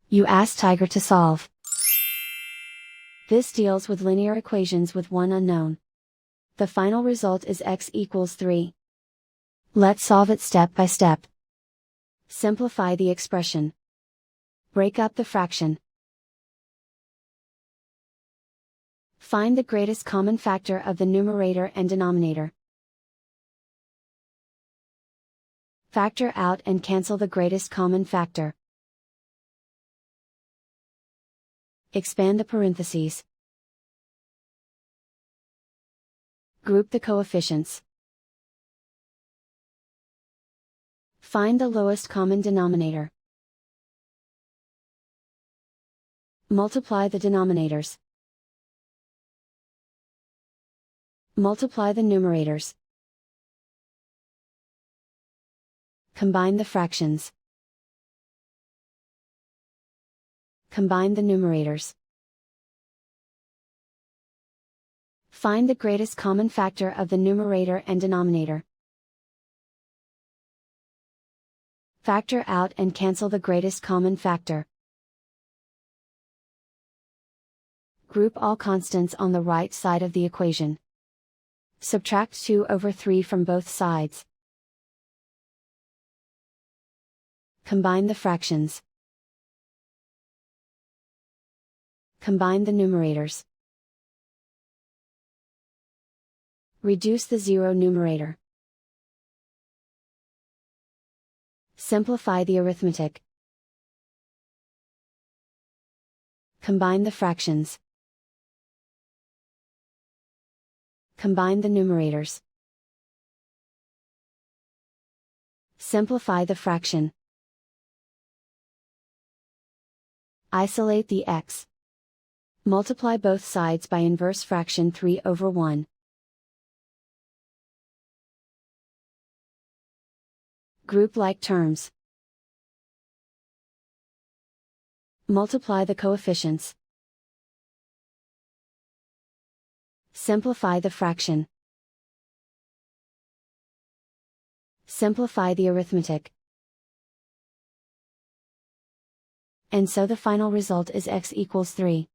You ask Tiger to solve. This deals with linear equations with one unknown. The final result is x equals 3. Let's solve it step by step. Simplify the expression. Break up the fraction. Find the greatest common factor of the numerator and denominator. Factor out and cancel the greatest common factor. Expand the parentheses. Group the coefficients. Find the lowest common denominator. Multiply the denominators. Multiply the numerators. Combine the fractions. Combine the numerators. Find the greatest common factor of the numerator and denominator. Factor out and cancel the greatest common factor. Group all constants on the right side of the equation. Subtract 2/3 from both sides. Combine the fractions. Combine the numerators. Reduce the zero numerator. Simplify the arithmetic. Combine the fractions. Combine the numerators. Simplify the fraction. Isolate the x. Multiply both sides by inverse fraction 3/1. Group like terms. Multiply the coefficients. Simplify the fraction. Simplify the arithmetic. And so the final result is x equals 3.